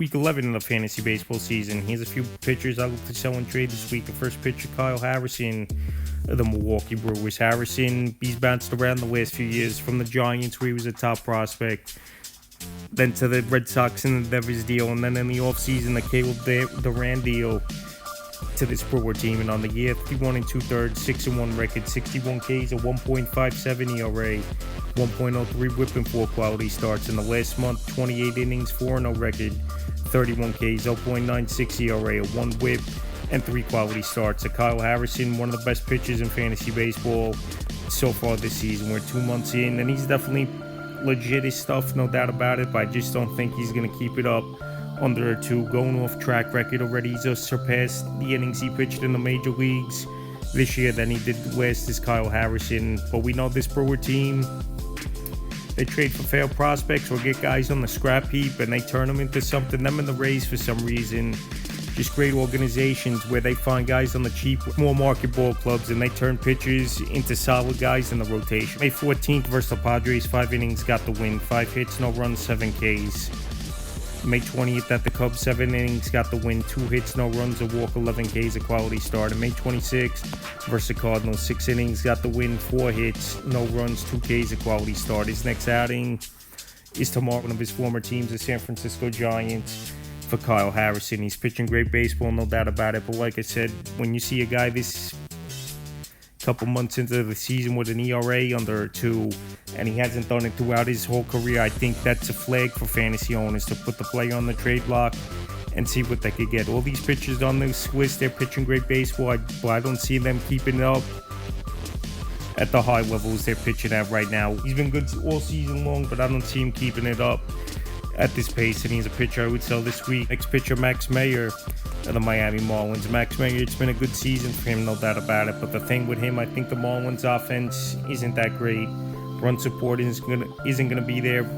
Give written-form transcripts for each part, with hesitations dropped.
Week 11 of the fantasy baseball season. Here's a few pitchers I look to sell and trade this week. The first pitcher, Kyle Harrison of the Milwaukee Brewers. Harrison, he's bounced around the last few years from the Giants, where he was a top prospect, then to the Red Sox and the Devils deal, and then in the offseason, the Caleb Duran deal to this Brewer team. And on the year, 51 and 2/3, 6-1 record, 61 Ks, a 1.57 ERA, 1.03 whip and 4 quality starts. In the last month, 28 innings, 4-0 record, 31 Ks, 0.96 ERA, a 1 whip, and 3 quality starts. So Kyle Harrison, one of the best pitchers in fantasy baseball so far this season. We're 2 months in, and he's definitely legit his stuff, no doubt about it, but I just don't think he's going to keep it up under a 2. Going off track record already, he's just surpassed the innings he pitched in the major leagues this year than he did last as Kyle Harrison. But we know this Brewer team, they trade for failed prospects or get guys on the scrap heap and they turn them into something. Them and the Rays, for some reason, just great organizations where they find guys on the cheap, more market ball clubs, and they turn pitchers into solid guys in the rotation. May 14th versus the Padres, 5 innings, got the win, 5 hits, no runs, 7 Ks. May 20th at the Cubs, 7 innings, got the win, 2 hits, no runs, a walk, 11 Ks, a quality start. And May 26th versus the Cardinals, 6 innings, got the win, 4 hits, no runs, 2 Ks, a quality start. His next outing is tomorrow, one of his former teams, the San Francisco Giants, for Kyle Harrison. He's pitching great baseball, no doubt about it. But like I said, when you see a guy this couple months into the season with an ERA under 2, and he hasn't done it throughout his whole career, I think that's a flag for fantasy owners to put the player on the trade block and see what they could get. All these pitchers on this list, they're pitching great baseball, but I don't see them keeping it up at the high levels they're pitching at right now. He's been good all season long, but I don't see him keeping it up at this pace, and he's a pitcher I would sell this week. Next pitcher, Max Meyer of the Miami Marlins. Max Meyer, it's been a good season for him, no doubt about it, but the thing with him, I think the Marlins offense isn't that great. Run support isn't gonna be there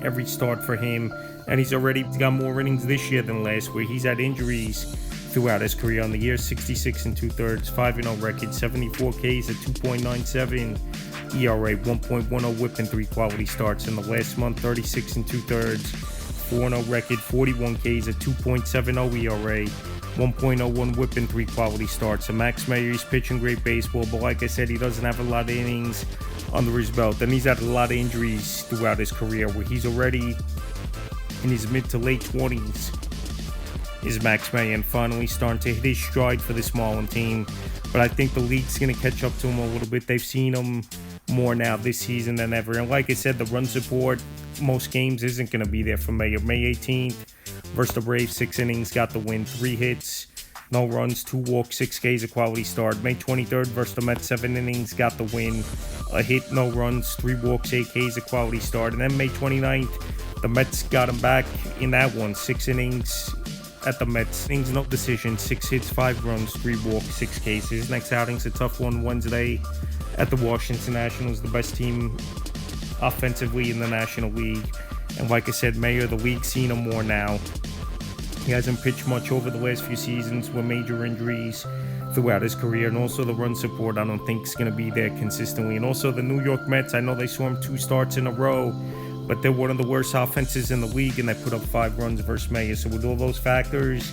every start for him, and he's already got more innings this year than last, where he's had injuries throughout his career. On the year, 66 and 2/3, 5-0 record, 74 Ks, a 2.97 ERA, 1.10 whip, and 3 quality starts. In the last month, 36 and 2/3, 4-0 record, 41 Ks, a 2.70 ERA, 1.01 whip, and 3 quality starts. So Max Meyer, he's pitching great baseball, but like I said, he doesn't have a lot of innings under his belt, and he's had a lot of injuries throughout his career, where he's already in his mid to late 20s is Max Meyer, and finally starting to hit his stride for this Marlin team. But I think the league's going to catch up to him a little bit. They've seen him more now this season than ever. And like I said, the run support, most games, isn't going to be there for Meyer. May 18th versus the Braves, 6 innings, got the win, 3 hits, no runs, 2 walks, 6 Ks, a quality start. May 23rd versus the Mets, 7 innings, got the win, a hit, no runs, 3 walks, 8 Ks, a quality start. And then May 29th, the Mets got him back in that one, 6 innings at the Mets. Things, no decision, 6 hits, 5 runs, 3 walks, 6 Ks. His next outing's a tough one Wednesday at the Washington Nationals, the best team offensively in the National League. And like I said, Meyer, the league's seen him more now. He hasn't pitched much over the last few seasons with major injuries throughout his career, and also the run support I don't think is going to be there consistently. And also the New York Mets, I know they saw him 2 starts in a row, but they're one of the worst offenses in the league, and they put up 5 runs versus Meyer. So with all those factors,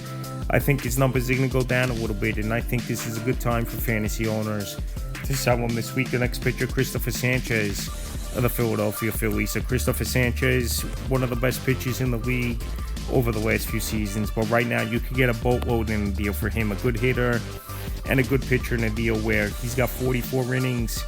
I think his numbers are going to go down a little bit, and I think this is a good time for fantasy owners to sell him this week. The next pitcher, Christopher Sanchez of the Philadelphia Phillies. So Christopher Sanchez, one of the best pitchers in the league over the last few seasons, but right now you could get a boatload in a deal for him. A good hitter and a good pitcher in a deal where he's got 44 innings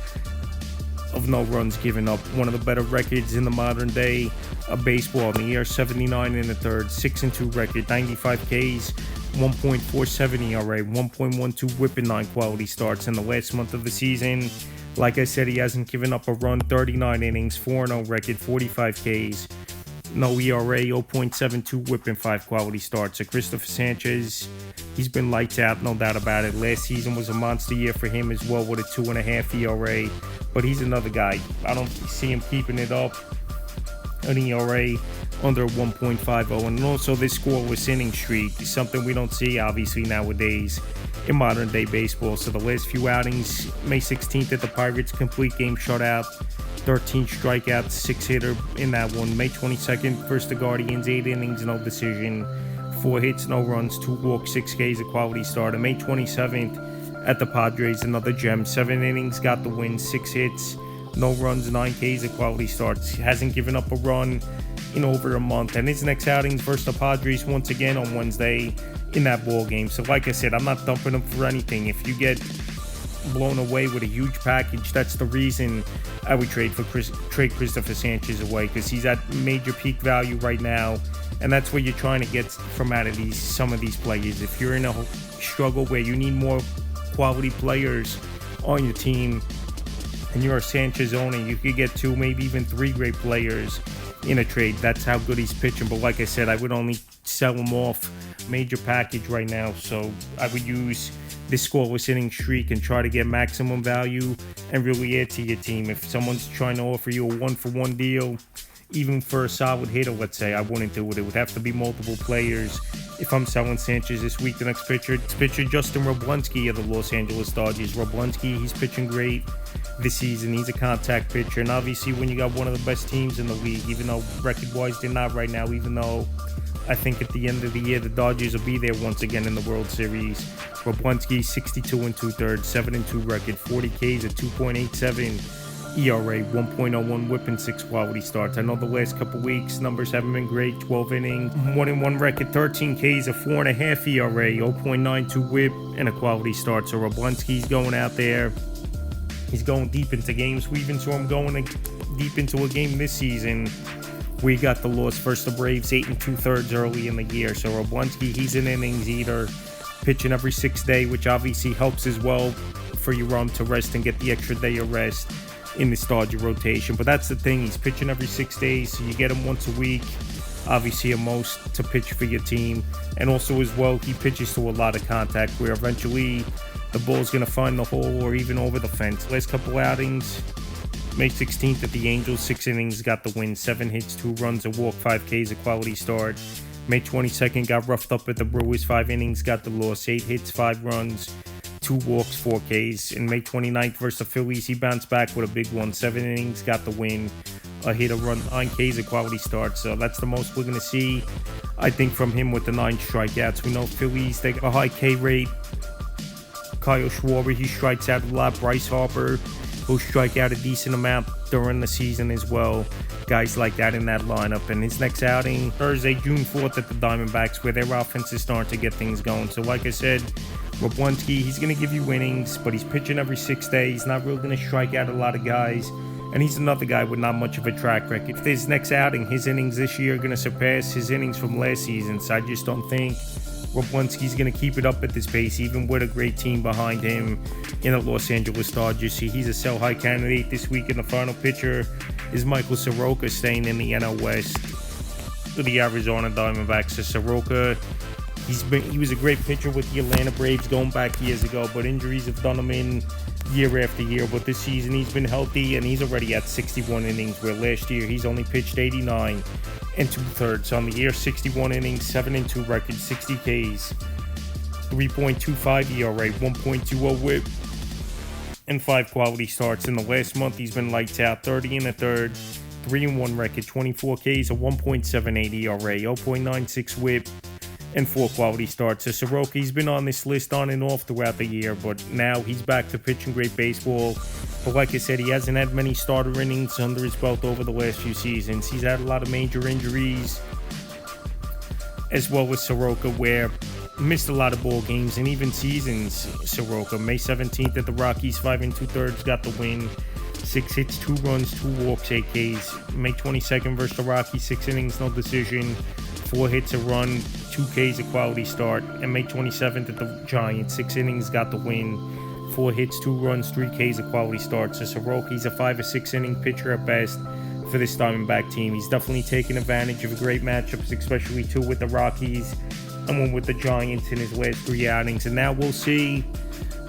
of no runs given up, one of the better records in the modern day of baseball. In the year, 79 in the third, 6 and 2 record, 95 Ks, 1.47 ERA, 1.12 whip, and 9 quality starts. In the last month of the season, like I said, he hasn't given up a run, 39 innings, 4-0 record, 45 Ks, no ERA, 0.72 whip, and 5 quality starts. So Christopher Sanchez, he's been lights out, no doubt about it. Last season was a monster year for him as well with a 2.5 ERA, but he's another guy. I don't see him keeping it up. An ERA under 1.50, and also this scoreless inning streak is something we don't see obviously nowadays in modern day baseball. So the last few outings, May 16th at the Pirates, complete game shutout, 13 strikeouts, 6 hitter in that one. May 22nd versus the Guardians, 8 innings, no decision, 4 hits, no runs, 2 walks, 6 Ks, a quality start. On May 27th at the Padres, another gem. 7 innings, got the win, 6 hits, no runs, 9 Ks, a quality start. He hasn't given up a run in over a month. And his next outing versus the Padres once again on Wednesday in that ball game. So like I said, I'm not dumping him for anything. If you get blown away with a huge package, that's the reason I would trade Christopher Sanchez away, because he's at major peak value right now, and that's what you're trying to get from out of some of these players. If you're in a struggle where you need more quality players on your team and you're a Sanchez owner, you could get 2, maybe even 3 great players in a trade. That's how good he's pitching. But like I said, I would only sell him off major package right now. So I would use this scoreless inning streak and try to get maximum value and really add to your team. If someone's trying to offer you a 1-for-1 deal, even for a solid hitter, let's say, I wouldn't do it. It would have to be multiple players. If I'm selling Sanchez this week, the next pitcher, Justin Roblinski of the Los Angeles Dodgers. Roblinski, he's pitching great this season. He's a contact pitcher, and obviously when you got one of the best teams in the league, even though record-wise they're not right now, even though I think at the end of the year the Dodgers will be there once again in the World Series. Roblinski, 62 2/3, 7-2 record, 40 Ks at 2.87 ERA, 1.01 whip, and 6 quality starts. I know the last couple weeks numbers haven't been great. 12 inning, 1-1 record, 13 Ks, a 4.5 ERA, 0.92 whip, and a quality start. So Roblinski's going out there. He's going deep into games. We even saw him going deep into a game this season. We got the loss versus the Braves 8 2/3 early in the year. So Roblinski, he's in innings eater, pitching every 6th day, which obviously helps as well for your to rest and get the extra day of rest in the Dodger rotation. But that's the thing, he's pitching every 6 days, so you get him once a week. Obviously a most to pitch for your team. And also as well, he pitches to a lot of contact where eventually the ball's going to find the hole or even over the fence. Last couple outings, May 16th at the Angels, 6 innings, got the win, 7 hits, 2 runs, a walk, 5 Ks, a quality start. May 22nd, got roughed up at the Brewers, 5 innings, got the loss, 8 hits, 5 runs, 2 walks, 4 Ks. And May 29th versus the Phillies, he bounced back with a big one, 7 innings, got the win, a hit, a run, 9 Ks, a quality start. So that's the most we're going to see, I think, from him with the 9 strikeouts. We know Phillies, they got a high K rate. Kyle Schwarber, he strikes out a lot. Bryce Harper, who'll strike out a decent amount during the season as well. Guys like that in that lineup. And his next outing, Thursday, June 4th at the Diamondbacks, where their offense is starting to get things going. So like I said, Roblinski, he's going to give you innings, but he's pitching every 6 days. He's not really going to strike out a lot of guys. And he's another guy with not much of a track record. If his next outing, his innings this year are going to surpass his innings from last season. So I just don't think Roblinski's going to keep it up at this pace, even with a great team behind him in the Los Angeles Dodgers. See, he's a sell-high candidate this week, and the final pitcher is Michael Soroka, staying in the NL West for the Arizona Diamondbacks. So Soroka, he was a great pitcher with the Atlanta Braves going back years ago, but injuries have done him in year after year. But this season he's been healthy, and he's already at 61 innings, where last year he's only pitched 89 2/3. On the year, 61 innings, 7-2 record, 60 Ks, 3.25 ERA, 1.20 whip, and 5 quality starts. In the last month, he's been lights out, 30 1/3, 3-1 record, 24 Ks, a 1.78 ERA, 0.96 whip, and 4 quality starts. So Soroka, he's been on this list on and off throughout the year, but now he's back to pitching great baseball. But like I said, he hasn't had many starter innings under his belt over the last few seasons. He's had a lot of major injuries, as well as Soroka, where missed a lot of ball games and even seasons. Soroka, May 17th at the Rockies, 5 2/3, got the win, 6 hits, 2 runs, 2 walks, 8 Ks. May 22nd versus the Rockies, 6 innings, no decision, 4 hits, a run, 2 Ks, a quality start. And May 27th at the Giants, 6 innings, got the win, 4 hits, 2 runs, 3 Ks, a quality start. So Soroka, he's a 5 or 6 inning pitcher at best for this Diamondback team. He's definitely taken advantage of great matchups, especially 2 with the Rockies and 1 with the Giants in his last 3 outings. And now we'll see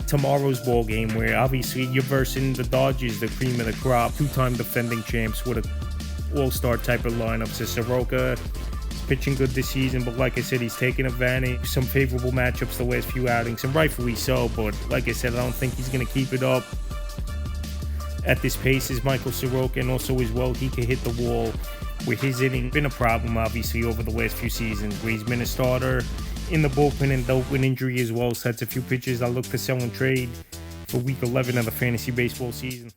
tomorrow's ball game, where obviously you're versing the Dodgers, the cream of the crop, 2-time defending champs with a all-star type of lineup. So Soroka is pitching good this season, but like I said, he's taken advantage of some favorable matchups the last few outings, and rightfully so. But like I said, I don't think he's going to keep it up at this pace as Michael Soroka, and also as well, he can hit the wall with his inning been a problem, obviously, over the last few seasons, where he's been a starter in the bullpen and dealt with injury as well. So that's a few pitchers I look to sell and trade for week 11 of the fantasy baseball season.